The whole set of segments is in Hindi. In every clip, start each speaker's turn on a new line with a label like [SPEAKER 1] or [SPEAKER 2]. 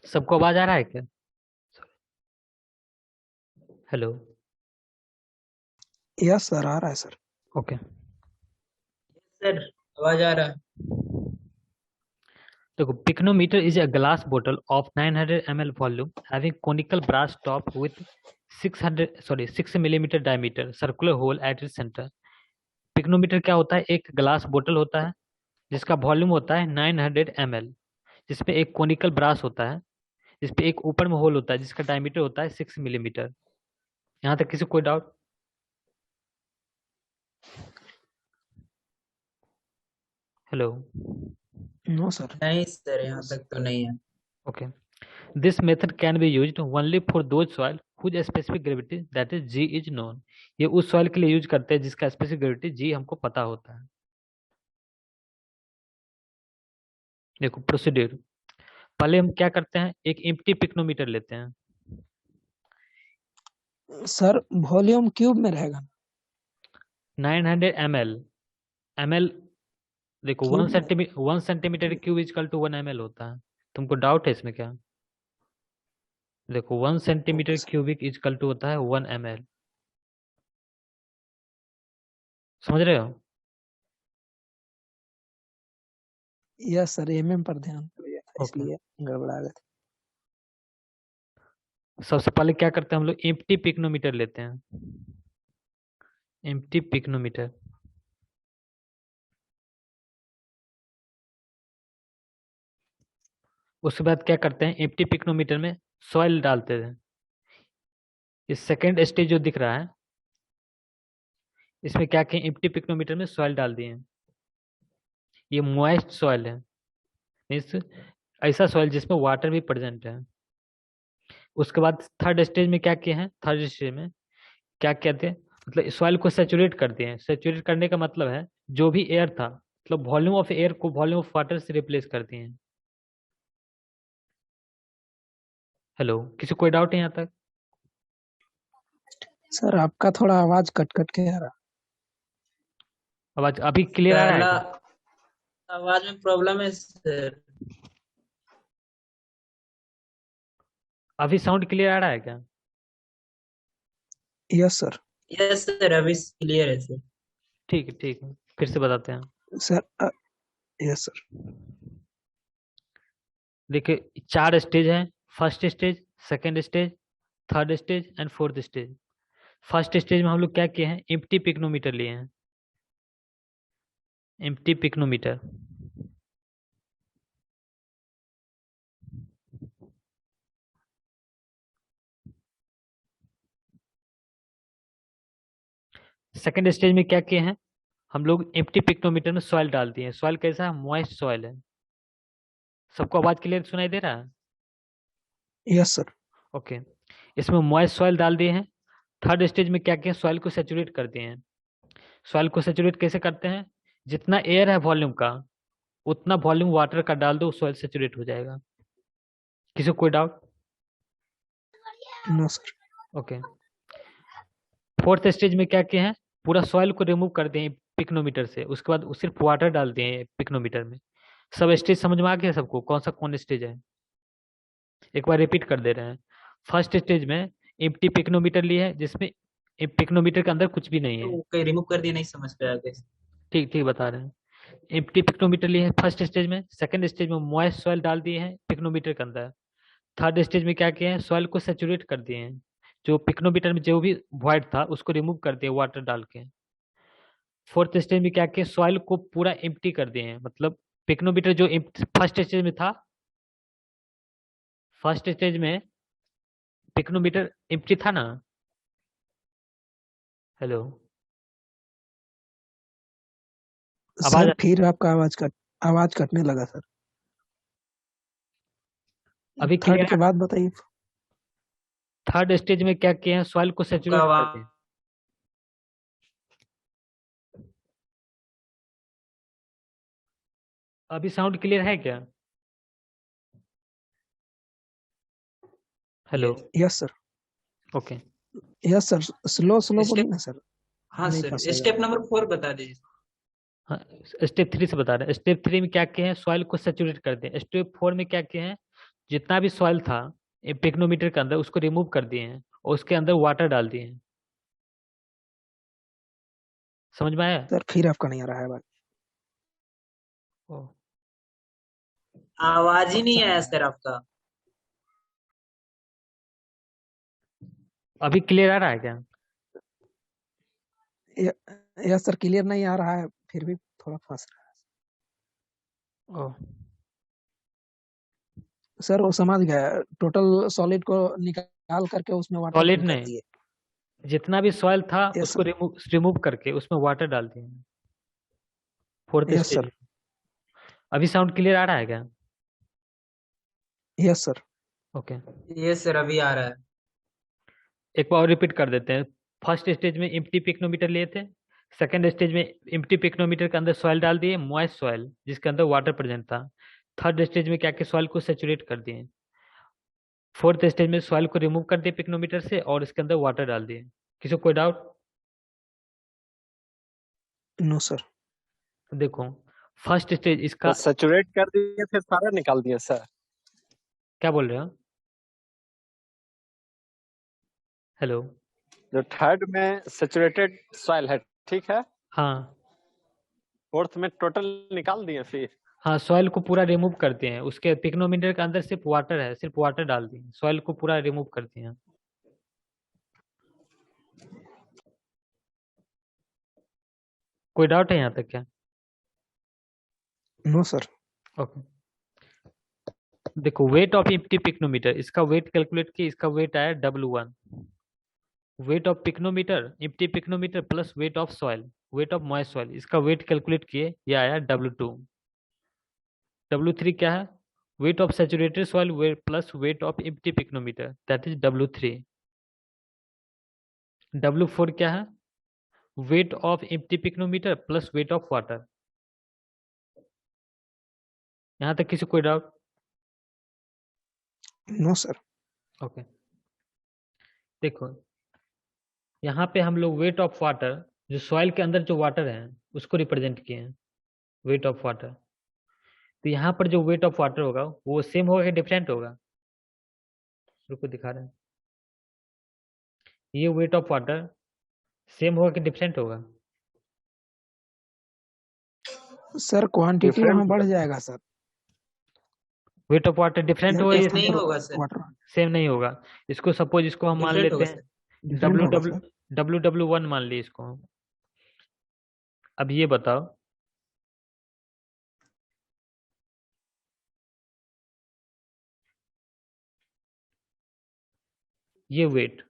[SPEAKER 1] सबको आवाज आ रहा है क्या? हेलो।
[SPEAKER 2] यस सर, आ रहा है सर।
[SPEAKER 1] ओके।
[SPEAKER 3] सर आवाज आ रहा है।
[SPEAKER 1] देखो, pycnometer is a glass bottle of 900 ml volume having conical brass top with 6 millimeter diameter circular hole at its center। Pycnometer क्या होता है? एक ग्लास बोतल होता है जिसका वॉल्यूम होता है 900 ml, जिसपे एक कोनिकल ब्रास होता है, जिसपे एक ऊपर में होल होता है जिसका डायमीटर होता है 6 मिलीमीटर। यहाँ तक किसी को कोई डाउट? हेलो।
[SPEAKER 2] No sir.
[SPEAKER 3] नहीं सर, यहाँ तक तो नहीं है।
[SPEAKER 1] Okay. This method can be used only for those soil whose specific gravity that is G is known. ये उस सॉइल के लिए यूज करते हैं जिसका स्पेसिफिक ग्रेविटी जी हमको पता होता है। देखो प्रोसीड्यूर, पहले हम क्या करते हैं, एक एम्प्टी पिक्नोमीटर लेते हैं।
[SPEAKER 2] सर वॉल्यूम क्यूब में रहेगा।
[SPEAKER 1] 900 ml। ml, देखो
[SPEAKER 2] क्यूब में।
[SPEAKER 1] 1 centimetre cube is equal to 1 ml होता है। तुमको डाउट है इसमें क्या? देखो 1 centimetre
[SPEAKER 2] okay sir.
[SPEAKER 1] Cubic is equal to होता है 1 ml। समझ रहे हो?
[SPEAKER 2] यस सर, एमएम पर ध्यान दिया था
[SPEAKER 1] ओके।
[SPEAKER 2] इसलिए गड़बड़ा गया
[SPEAKER 1] सबसे पहले क्या करते हैं हम लोग, एम्प्टी पिक्नोमीटर लेते हैं। Empty pycnometer. उसके बाद क्या करते हैं, एम्प्टी पिक्नोमीटर में सॉइल डालते हैं। इस सेकेंड स्टेज जो दिख रहा है, इसमें क्या किए, एम्प्टी पिक्नोमीटर में सॉइल डाल दिए हैं। ये मॉइस्ट सॉइल है, मीन्स ऐसा सॉइल जिसमें वाटर भी प्रेजेंट है। उसके बाद थर्ड स्टेज में क्या किए हैं, थर्ड स्टेज में क्या कहते हैं, मतलब सॉइल को सेचुरेट कर दिए हैं। सेचुरेट करने का मतलब है जो भी एयर था, मतलब वॉल्यूम ऑफ एयर को वॉल्यूम ऑफ वाटर से रिप्लेस कर दिए हैं। हेलो, किसी कोई डाउट है यहाँ तक?
[SPEAKER 2] सर। आपका थोड़ा आवाज कट कट के आ रहा।
[SPEAKER 1] आवाज अभी क्लियर आ रहा है
[SPEAKER 3] पहला
[SPEAKER 1] क्या?
[SPEAKER 3] आवाज में प्रॉब्लम है सर।
[SPEAKER 1] अभी साउंड क्लियर आ रहा है क्या?
[SPEAKER 2] Yes sir.
[SPEAKER 3] यस सर, अभी क्लियर है सर।
[SPEAKER 1] ठीक है, ठीक है, फिर से बताते हैं।
[SPEAKER 2] Sir yes sir.
[SPEAKER 1] देखिए 4 स्टेज है। First stage, second stage, third stage and fourth stage. First stage में हम लोग क्या किए हैं, एम्प्टी पिक्नोमीटर लिए हैं। Empty pycnometer. सेकेंड स्टेज में क्या किए हैं, हम लोग एम्प्टी पिक्नोमीटर में सॉइल डाल दिए हैं। सॉइल कैसा है, मॉइस्ट सॉइल है। सबको आवाज क्लियर सुनाई दे रहा है?
[SPEAKER 2] Yes sir.
[SPEAKER 1] ओके। इसमें मॉइस्ट सॉइल डाल दिए हैं। थर्ड स्टेज में क्या किया, सॉइल को सेचुरेट कर दिए हैं। सॉइल को सेचुरेट कैसे करते हैं, जितना एयर है वॉल्यूम का, उतना वॉल्यूम वाटर का डाल दो, सॉइल सेचुरेट हो जाएगा। किसी को कोई doubt?
[SPEAKER 2] No sir.
[SPEAKER 1] Okay. Fourth stage में क्या किए हैं, पूरा सॉइल को रिमूव कर दिए पिक्नोमीटर से। उसके बाद सिर्फ वाटर डाल दिए पिक्नोमीटर में। सब स्टेज समझ में आ गया सबको, कौन सा कौन स्टेज है? एक बार रिपीट कर दे रहे हैं। फर्स्ट स्टेज में एम्प्टी पिक्नोमीटर लिए है, जिसमें पिक्नोमीटर के अंदर कुछ भी नहीं है।
[SPEAKER 3] तो कहीं रिमूव कर दिया, नहीं समझ पाया कैसे।
[SPEAKER 1] ठीक ठीक बता रहे हैं। एम्प्टी पिक्नोमीटर लिए है फर्स्ट स्टेज में। सेकंड स्टेज में मॉइस्ट सॉइल डाल दिए हैं पिक्नोमीटर के अंदर। थर्ड स्टेज में क्या किया है, सॉइल को सेचुरेट कर दिए हैं। जो पिक्नोमीटर में जो भी वॉइड था उसको रिमूव कर दिया वाटर डाल के। फोर्थ स्टेज में क्या किया, सॉइल को पूरा एम्प्टी कर दिए हैं। मतलब पिक्नोमीटर जो फर्स्ट स्टेज में था, फर्स्ट स्टेज में पिक्नोमीटर एम्प्टी था ना। हेलो, आवाज
[SPEAKER 2] सर फिर आपका आवाज कटने लगा सर।
[SPEAKER 1] अभी
[SPEAKER 2] थर्ड
[SPEAKER 1] क्लियर
[SPEAKER 2] के
[SPEAKER 1] है?
[SPEAKER 2] बाद बताइए।
[SPEAKER 1] थर्ड स्टेज में क्या किए हैं, सॉइल को
[SPEAKER 3] आपका
[SPEAKER 1] सेचुरेट कर दिए। अभी साउंड क्लियर है क्या? Hello.
[SPEAKER 2] Yes sir.
[SPEAKER 1] Okay.
[SPEAKER 2] Yes sir. Slow slow बोलिए
[SPEAKER 3] स्टेप,
[SPEAKER 2] ना सर।
[SPEAKER 3] हाँ
[SPEAKER 2] नहीं
[SPEAKER 3] सर,
[SPEAKER 2] फंसेगा।
[SPEAKER 3] स्टेप नंबर 4 बता दीजिए।
[SPEAKER 1] हाँ, स्टेप 3 से बता रहे हैं। स्टेप 3 में क्या किए हैं, सॉइल को सेचुरेट कर दिए। स्टेप 4 में क्या किए हैं, जितना भी सॉइल था पिक्नोमीटर के अंदर उसको रिमूव कर दिए हैं और उसके अंदर वाटर डाल दिए हैं। समझ में आया?
[SPEAKER 2] सर फिर आपका नहीं आ रहा है बात।
[SPEAKER 1] ओ,
[SPEAKER 3] आवाज ही नहीं आया सर आपका।
[SPEAKER 1] अभी क्लियर आ रहा है क्या?
[SPEAKER 2] यस सर क्लियर नहीं आ रहा है, फिर भी थोड़ा फंस रहा
[SPEAKER 1] ओ,
[SPEAKER 2] है सर। वो समझ गया, टोटल सॉलिड को निकाल करके उसमें वाटर
[SPEAKER 1] सॉलिड
[SPEAKER 2] फिल कर
[SPEAKER 1] नहीं,
[SPEAKER 2] दिए।
[SPEAKER 1] जितना भी सॉइल था
[SPEAKER 2] यस
[SPEAKER 1] उसको
[SPEAKER 2] सर।
[SPEAKER 1] रिमूव करके उसमें वाटर डाल दिए हैं फोर्थ
[SPEAKER 2] यस
[SPEAKER 1] स्टेज
[SPEAKER 2] सर।
[SPEAKER 1] में। अभी साउंड क्लियर आ रहा है क्या?
[SPEAKER 2] Yes sir.
[SPEAKER 1] ओके,
[SPEAKER 3] ये सर अभी आ रहा है।
[SPEAKER 1] एक बार और रिपीट कर देते हैं। फर्स्ट स्टेज में एम्प्टी पिक्नोमीटर लिए थे। सेकंड स्टेज में एम्प्टी पिक्नोमीटर के अंदर सॉइल डाल दिए, मॉइस्ट सॉइल जिसके अंदर वाटर प्रेजेंट था। थर्ड स्टेज में क्या कि सॉइल को सेचुरेट कर दिए। फोर्थ स्टेज में सॉइल को रिमूव कर दिए पिक्नोमीटर से और इसके अंदर वाटर डाल दिए। किसी को कोई डाउट?
[SPEAKER 2] No sir.
[SPEAKER 1] देखो, फर्स्ट स्टेज इसका
[SPEAKER 4] तो सैचुरेट कर दिए फिर सारा निकाल दिए सर।
[SPEAKER 1] क्या बोल रहे हो? हेलो?
[SPEAKER 4] जो थर्ड में सैचुरेटेड सॉइल है, ठीक है,
[SPEAKER 1] हाँ
[SPEAKER 4] फोर्थ में टोटल निकाल दिए फिर।
[SPEAKER 1] हाँ, सॉइल को पूरा रिमूव करते हैं, उसके पिक्नोमीटर के अंदर सिर्फ वाटर है, सिर्फ वाटर डाल दिए, सॉइल को पूरा रिमूव करते हैं। कोई डाउट है यहाँ तक क्या?
[SPEAKER 2] No sir.
[SPEAKER 1] ओके, देखो वेट ऑफ एम्प्टी पिक्नोमीटर, इसका वेट कैलकुलेट किए, इसका वेट आया W1। Weight of pycnometer empty pycnometer plus weight of soil, weight of moist soil, इसका वेट कैलकुलेट किए, ये आया W2। W3 क्या है? Weight of saturated soil weight plus weight of empty pycnometer, that is W3। W4 क्या है? Weight of empty pycnometer plus weight of water. यहाँ तक किसी कोई डाउट?
[SPEAKER 2] No sir.
[SPEAKER 1] ओके, देखो यहाँ पे हम लोग वेट ऑफ वाटर, जो सॉइल के अंदर जो वाटर है उसको रिप्रेजेंट किए हैं, वेट ऑफ वाटर। तो यहाँ पर जो वेट ऑफ वाटर होगा वो सेम होगा कि डिफरेंट होगा? रुको दिखा रहे हैं। ये वेट ऑफ वाटर सेम होगा कि डिफरेंट होगा?
[SPEAKER 2] सर क्वांटिटी
[SPEAKER 4] Different
[SPEAKER 2] वहाँ बढ़ जाएगा sir.
[SPEAKER 1] Wait of water different होगा या
[SPEAKER 3] सेम नहीं
[SPEAKER 1] सेम?
[SPEAKER 3] होगा सर।
[SPEAKER 2] वाटर
[SPEAKER 1] सेम नहीं होगा। इसको सपोज इसको हम मान
[SPEAKER 3] डिफरेंट
[SPEAKER 1] लेते
[SPEAKER 3] होगा
[SPEAKER 1] हैं
[SPEAKER 3] सर।
[SPEAKER 2] डिफरेंट
[SPEAKER 1] डब्ल्यू
[SPEAKER 2] होगा
[SPEAKER 1] डब्ल्यू
[SPEAKER 2] सर।
[SPEAKER 1] W1 मान लिए इसको हम। अब ये बताओ, ये वेट,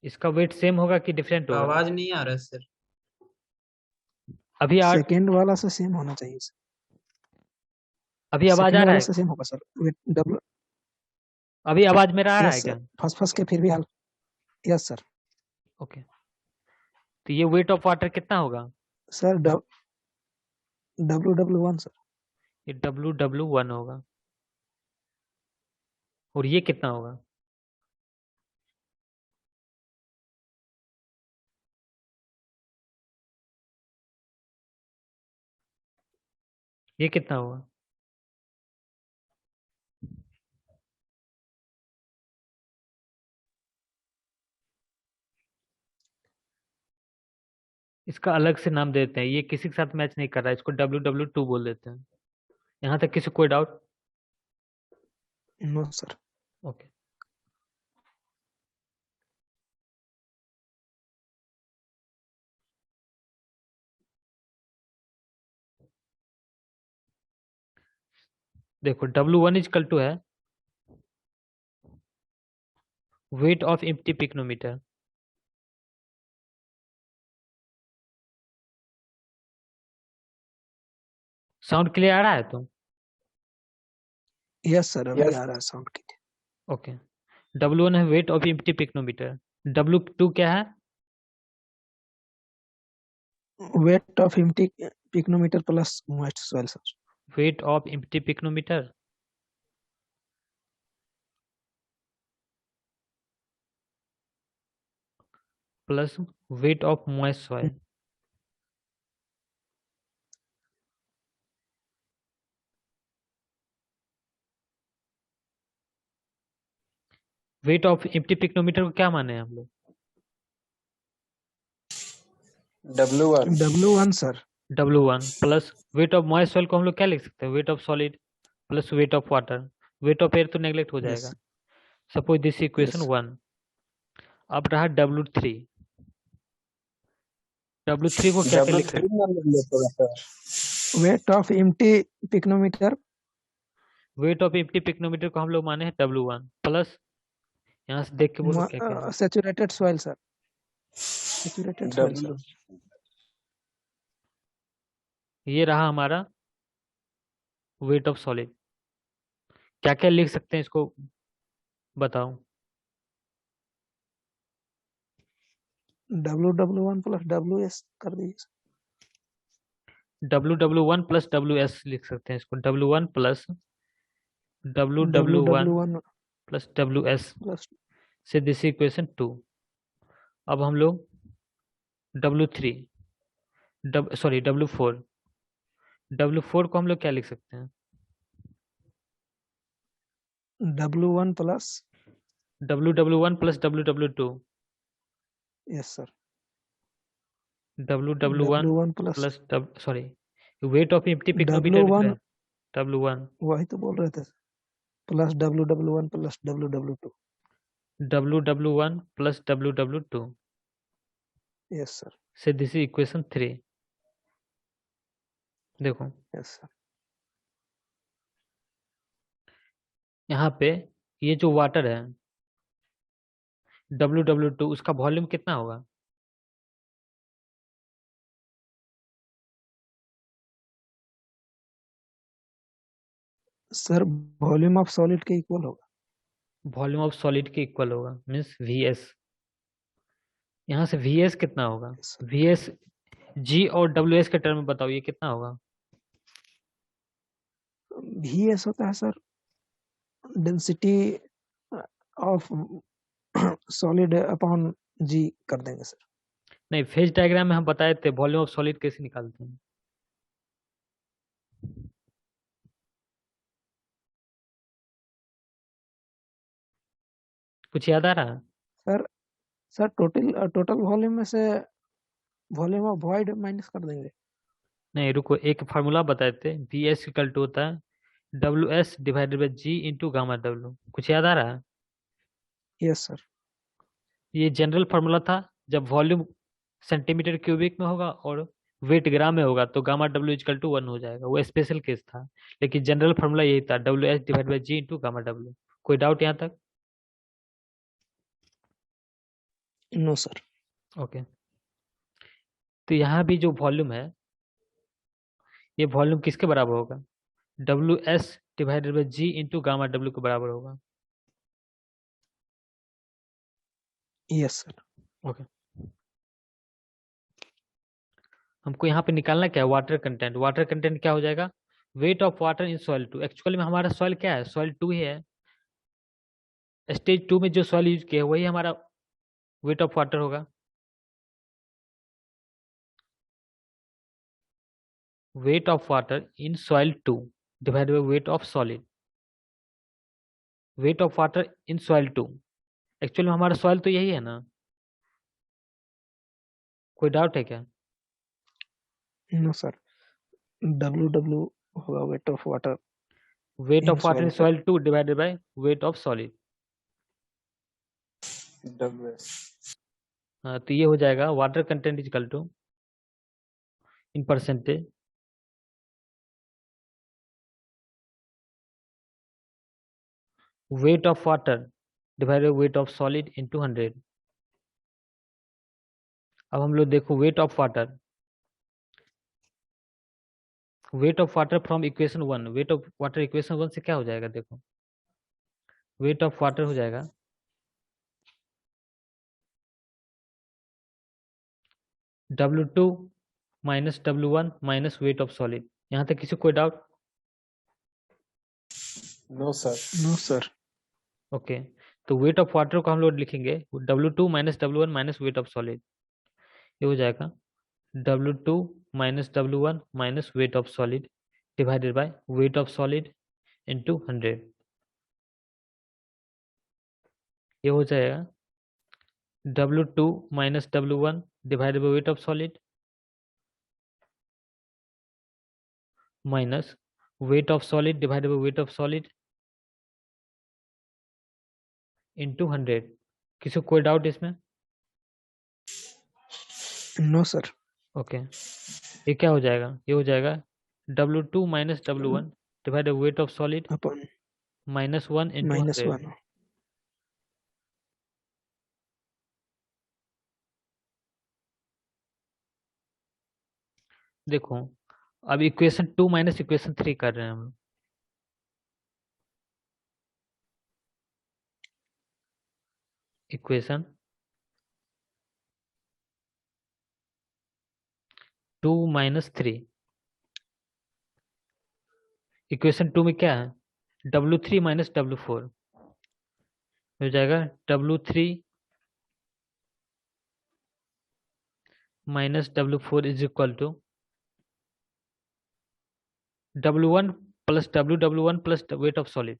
[SPEAKER 1] इसका वेट सेम होगा कि डिफरेंट होगा?
[SPEAKER 3] आवाज नहीं आ रहा सर।
[SPEAKER 1] अभी
[SPEAKER 2] सेकेंड वाला से सेम होना चाहिए सर।
[SPEAKER 1] अभी आवाज
[SPEAKER 2] सेकेंड
[SPEAKER 1] आ रहा
[SPEAKER 2] वाला
[SPEAKER 1] है?
[SPEAKER 2] से सेम होगा सर। डब्ल्यू।
[SPEAKER 1] अभी आवाज मेरा आ रहा है
[SPEAKER 2] यस
[SPEAKER 1] क्या?
[SPEAKER 2] सर, फंस फंस के फिर भी हाल। Yes sir.
[SPEAKER 1] ओके, तो ये वेट ऑफ वाटर कितना होगा?
[SPEAKER 2] Sir W1 sir.
[SPEAKER 1] ये W1 होगा। और ये कितना होगा? ये कितना होगा? इसका अलग से नाम देते हैं, ये किसी के साथ मैच नहीं कर रहा है, इसको W2 बोल देते हैं। यहाँ तक किसी कोई डाउट?
[SPEAKER 2] No sir.
[SPEAKER 1] ओके, देखो W1 इजकल टू है weight of empty pycnometer. Sound clear आ रहा है तो?
[SPEAKER 2] यस सर, अभी आ रहा है साउंड की।
[SPEAKER 1] ओके, W1 है weight of empty pycnometer. W2 क्या है?
[SPEAKER 2] Weight of empty pycnometer plus moist soil sir.
[SPEAKER 1] Wait of empty pycnometer plus weight of moist soil. Weight of empty pycnometer को क्या माने हम लोग?
[SPEAKER 4] W1
[SPEAKER 2] W1 sir.
[SPEAKER 1] W1 plus weight of moist soil को हम लोग क्या लिख सकते हैं? Wait of solid plus weight of water. Weight of air तो नेग्लेक्ट हो
[SPEAKER 2] यस
[SPEAKER 1] जाएगा। Suppose this equation
[SPEAKER 2] yes
[SPEAKER 1] 1। अब रहा W3। W3 को क्या क्या लिख सकते
[SPEAKER 4] W3 में लिख सकते हैं।
[SPEAKER 2] वेट ऑफ एम्प्टी पिक्नोमीटर
[SPEAKER 1] हैं? वेट ऑफ एम्प्टी पिक्नोमीटर को हम लोग माने हैं W1 प्लस, यहाँ से देख के बोलो क्या क्या है।
[SPEAKER 2] Saturated soil sir, saturated soil sir.
[SPEAKER 4] W
[SPEAKER 1] ये रहा हमारा वेट ऑफ सॉलिड। क्या क्या लिख सकते हैं इसको बताओ।
[SPEAKER 2] W1 प्लस WS कर दीजिए।
[SPEAKER 1] W1 प्लस WS लिख सकते हैं इसको। W1 plus W1
[SPEAKER 2] W1
[SPEAKER 1] plus WS
[SPEAKER 2] plus
[SPEAKER 1] से दिस इक्वेशन 2। अब हम लोग W3 सॉरी W4 को हम लोग क्या लिख सकते हैं?
[SPEAKER 2] W1 plus
[SPEAKER 1] W1 plus WW2।
[SPEAKER 2] Yes sir.
[SPEAKER 1] W1
[SPEAKER 2] W1 plus
[SPEAKER 1] plus sorry wait of empty pycnometer लिख रहे
[SPEAKER 2] W1
[SPEAKER 1] हैं। W1
[SPEAKER 2] वही तो बोल रहे थे plus W1 plus WW2।
[SPEAKER 1] W1 plus WW2
[SPEAKER 2] yes sir
[SPEAKER 1] से दिस इक्वेशन 3। देखो
[SPEAKER 2] यस सर।
[SPEAKER 1] यहाँ पे ये जो वाटर है WW2 उसका वॉल्यूम कितना होगा?
[SPEAKER 2] सर वॉल्यूम ऑफ सॉलिड के इक्वल होगा।
[SPEAKER 1] वॉल्यूम ऑफ सॉलिड के इक्वल होगा मीन्स VS। यहाँ से VS कितना होगा?
[SPEAKER 2] Yes,
[SPEAKER 1] VS G और WS के टर्म में बताओ ये कितना होगा?
[SPEAKER 2] VS होता है sir density of solid upon G कर देंगे सर।
[SPEAKER 1] नहीं, फेज डायग्राम में हम बताए थे वॉल्यूम ऑफ सॉलिड कैसे निकालते हैं। कुछ याद आ रहा है?
[SPEAKER 2] सर सर टोटल वॉल्यूम में से वॉल्यूम ऑफ वॉइड माइनस कर देंगे।
[SPEAKER 1] नहीं रुको, एक फार्मूला बताए थे। VS इक्वल टू होता है WS divided by G into gamma W। कुछ याद आ रहा है?
[SPEAKER 2] Yes sir.
[SPEAKER 1] ये जनरल फार्मूला था। जब वॉल्यूम सेंटीमीटर क्यूबिक में होगा और वेट ग्राम में होगा तो गामा W इक्वल टू 1 हो जाएगा। वो स्पेशल केस था, लेकिन जनरल फार्मूला यही था WS divide by G into gamma W। कोई डाउट यहाँ तक?
[SPEAKER 2] No sir.
[SPEAKER 1] ओके। तो यहाँ भी जो वॉल्यूम है ये वॉल्यूम किसके बराबर होगा? WS divided by G into gamma W के बराबर होगा।
[SPEAKER 2] Yes sir.
[SPEAKER 1] ओके। हमको यहाँ पे निकालना क्या है? Water content. वाटर कंटेंट क्या हो जाएगा? Weight of water in soil 2। Actually में हमारा सॉइल क्या है? सॉइल 2 ही है। स्टेज 2 में जो सॉइल यूज किया है वही हमारा वेट ऑफ वाटर होगा। Weight of water in soil 2 divided by weight of solid. Wait of water in soil 2। Actually में हमारा सॉइल तो यही है ना? कोई डाउट है क्या?
[SPEAKER 2] No sir. W होगा weight of water
[SPEAKER 1] weight
[SPEAKER 2] in
[SPEAKER 1] of water in
[SPEAKER 2] soil
[SPEAKER 1] soil 2 divided by weight of solid.
[SPEAKER 4] WS
[SPEAKER 1] हाँ, तो ये हो जाएगा water content is equal to in percentage weight of water divided by weight of solid into 100। अब हम लोग देखो weight of water from equation 1। weight of water equation 1 से क्या हो जाएगा? देखो weight of water हो जाएगा W2 minus W1 minus weight of solid. यहाँ तक किसी कोई doubt?
[SPEAKER 4] No sir.
[SPEAKER 2] No sir.
[SPEAKER 1] Okay. तो वेट ऑफ वाटर को हम लोग लिखेंगे W2 minus W1 minus weight of solid. ये हो जाएगा W2 minus W1 minus weight of solid divided by weight of solid into 100। ये हो जाएगा W2 minus W1 divided by weight of solid minus weight of solid divided by weight of solid into 100। किसी को कोई डाउट इसमें?
[SPEAKER 2] No sir.
[SPEAKER 1] ओके, ये क्या हो जाएगा? ये हो जाएगा W2 minus W1 divided by weight of solid
[SPEAKER 2] upon
[SPEAKER 1] minus 1 into
[SPEAKER 2] minus
[SPEAKER 1] 100।
[SPEAKER 2] 1।
[SPEAKER 1] देखो अब इक्वेशन 2 माइनस इक्वेशन 3 कर रहे हैं हम। इक्वेशन 2 माइनस 3, इक्वेशन 2 में क्या है? W3 माइनस W4 हो जाएगा W3 minus W4 is equal to W1 plus WW1 plus weight of solid,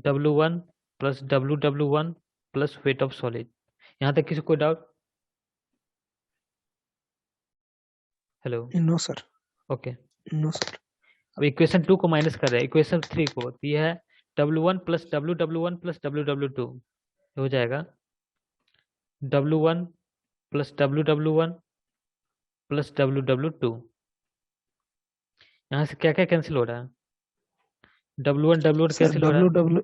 [SPEAKER 1] W1 plus WW1 plus weight of solid. यहाँ तक किसी को doubt? Hello,
[SPEAKER 2] no sir.
[SPEAKER 1] Okay.
[SPEAKER 2] No sir.
[SPEAKER 1] अब इक्वेशन 2 को माइनस कर रहे हैं इक्वेशन 3 को, तो ये है W1 plus WW1 plus WW2 हो जाएगा W1 plus WW1 plus WW2। यहाँ से क्या क्या कैंसिल हो रहा है? W1 W1
[SPEAKER 2] सर
[SPEAKER 1] कैंसिल हो रहा है,
[SPEAKER 2] W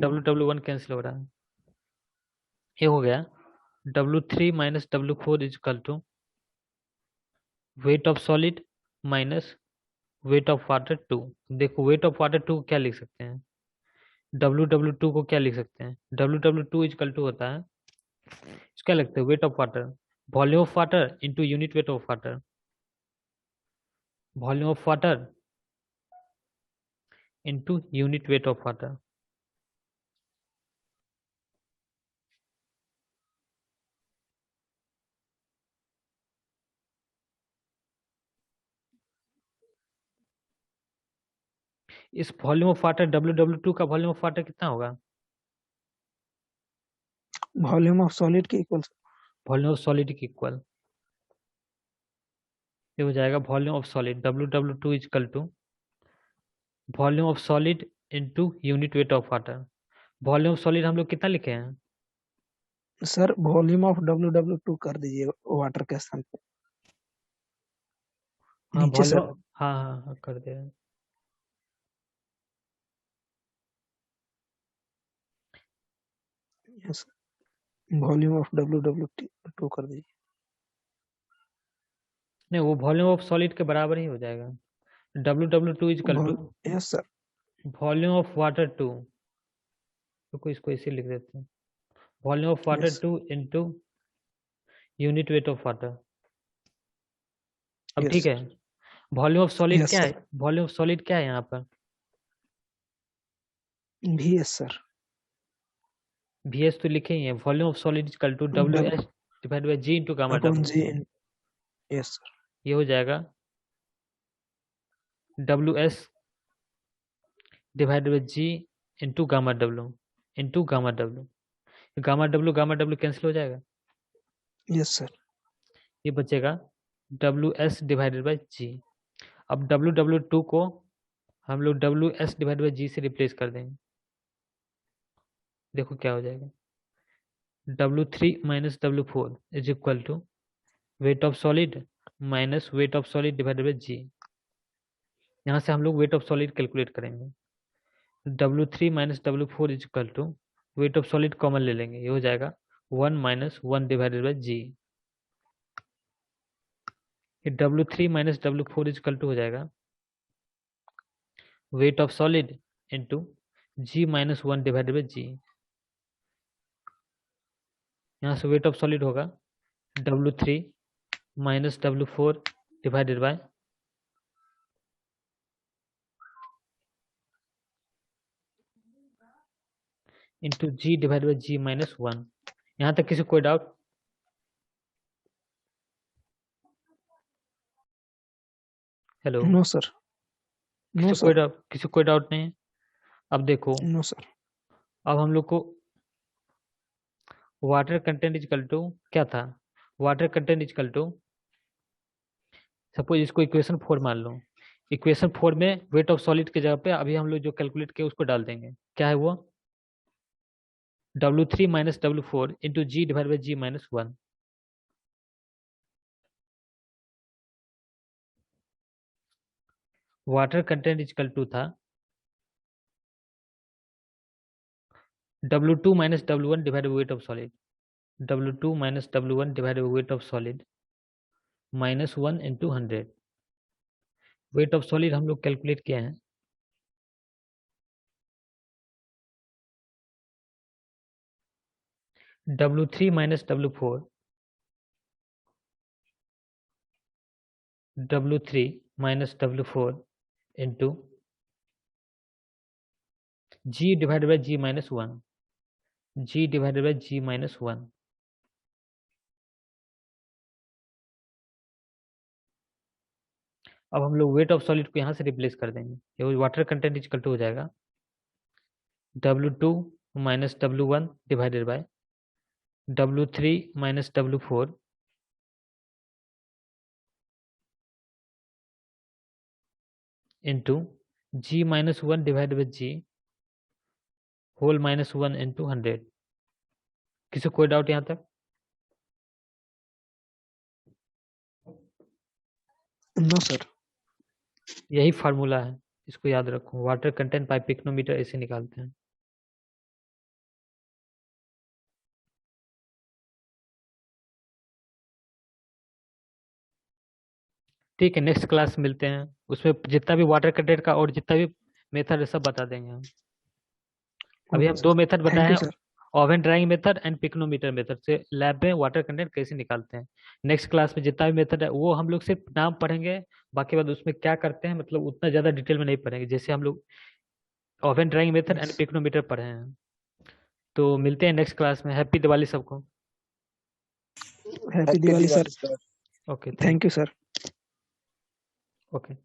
[SPEAKER 1] WW1 कैंसिल हो रहा है। ये हो गया W3 minus W4 is equal to weight of solid minus weight of water 2। देखो वेट ऑफ वाटर 2 क्या लिख सकते हैं? WW2 को क्या लिख सकते हैं? WW2 इज इक्वल टू होता है, क्या लगता है? Weight of water, volume of water into unit weight of water, volume of water into unit weight of water. इस वॉल्यूम ऑफ वाटर WW2 का वॉल्यूम ऑफ वाटर कितना होगा?
[SPEAKER 2] वॉल्यूम ऑफ सॉलिड के इक्वल।
[SPEAKER 1] वॉल्यूम ऑफ सॉलिड के इक्वल। ये हो जाएगा volume of solid WW2 is equal to volume of solid into unit weight of water. Volume of solid हम लोग कितना लिखे हैं?
[SPEAKER 2] सर वॉल्यूम ऑफ WW2 कर दीजिए वाटर के स्थान पे।
[SPEAKER 1] हाँ
[SPEAKER 2] नीचे सर।
[SPEAKER 1] वॉल्यूम, हाँ कर दे रहे हैं।
[SPEAKER 2] यस, वॉल्यूम ऑफ WW2 कर दीजिए।
[SPEAKER 1] नहीं, वो वॉल्यूम ऑफ सॉलिड के बराबर ही हो जाएगा। WW2 is equal to
[SPEAKER 2] yes sir.
[SPEAKER 1] Volume of water 2, तो इसको इसे लिख देते हैं, volume of water
[SPEAKER 2] Yes.
[SPEAKER 1] 2 into unit weight of water. अब
[SPEAKER 2] Yes,
[SPEAKER 1] ठीक है, वॉल्यूम ऑफ सॉलिड
[SPEAKER 2] Yes,
[SPEAKER 1] क्या
[SPEAKER 2] sir.
[SPEAKER 1] है? वॉल्यूम ऑफ सॉलिड क्या है यहाँ पर?
[SPEAKER 2] VS sir.
[SPEAKER 1] VS तो लिखे ही है। Volume of solid equal to WS divide by G into gamma
[SPEAKER 2] upon
[SPEAKER 1] W।
[SPEAKER 2] G। Yes sir.
[SPEAKER 1] ये हो जाएगा WS divide by G into gamma W into gamma W। Gamma W cancel हो जाएगा,
[SPEAKER 2] यस सर।
[SPEAKER 1] ये बचेगा WS डिवाइडेड बाय G। अब WW2 को हम लोग WS डिवाइड बाय G से रिप्लेस कर देंगे। देखो क्या हो जाएगा, W3 minus W4 is equal to weight of solid minus weight of solid divided by G। यहाँ से हम लोग वेट ऑफ सॉलिड कैलकुलेट करेंगे। W3 minus W4 is equal to weight of solid common ले लेंगे, ये हो जाएगा 1 माइनस 1 डिवाइडेड बाय G। ये W3 minus W4 is equal to हो जाएगा weight of solid into G minus 1 divided by G। यहाँ से वेट ऑफ सॉलिड होगा W3 minus W4 divided by into G divided by G minus 1। यहाँ तक किसी कोई doubt? Hello,
[SPEAKER 2] no sir. No
[SPEAKER 1] किसी
[SPEAKER 2] सर।
[SPEAKER 1] कोई डाउट नहीं है? अब देखो,
[SPEAKER 2] नो सर।
[SPEAKER 1] अब हम लोग को वाटर कंटेंट इजकल टू क्या था, water content equal to, suppose इसको इक्वेशन 4 मान लो, इक्वेशन 4 में वेट ऑफ सॉलिड की जगह पे अभी हम लोग जो कैलकुलेट किया उसको डाल देंगे, क्या है वो, W3 minus W4 into G divide by G minus 1। Water content equal to था W2 minus W1 divide by weight of solid, W2 minus W1 divide by weight of solid minus 1 into 100। Weight of solid हम लोग कैलकुलेट किए हैं, W3 minus W4, W3 minus W4 into G divided by G minus 1, G divided by G minus 1। अब हम लोग वेट ऑफ सॉलिड को यहाँ से रिप्लेस कर देंगे, ये वाटर कंटेंट इजकल टू हो जाएगा W2 minus W1 divided by W3 minus W4 into G minus 1 divided by G whole minus 1 into 100। किसी कोई डाउट यहाँ तक?
[SPEAKER 2] No sir.
[SPEAKER 1] यही फार्मूला है, इसको याद रखो, वाटर कंटेंट बाय पिकोमीटर ऐसे निकालते हैं। ठीक है, नेक्स्ट क्लास मिलते हैं, उसमें जितना भी वाटर कंटेंट का और जितना भी मेथड है सब बता देंगे हम। अभी हम दो मेथड बताए
[SPEAKER 2] थैंक यू
[SPEAKER 1] हैं,
[SPEAKER 2] sir.
[SPEAKER 1] Oven drying method and pycnometer method से लैब में वाटर कंटेंट कैसे निकालते हैं। नेक्स्ट क्लास में जितना भी मेथड है वो हम लोग सिर्फ नाम पढ़ेंगे, बाकी बाद उसमें क्या करते हैं मतलब उतना ज्यादा डिटेल में नहीं पढ़ेंगे, जैसे हम लोग oven drying method and pycnometer पढ़े हैं। तो मिलते हैं नेक्स्ट क्लास में। हैप्पी दिवाली सबको।
[SPEAKER 2] Happy Diwali sir.
[SPEAKER 1] Okay,
[SPEAKER 2] thank you sir.
[SPEAKER 1] Okay.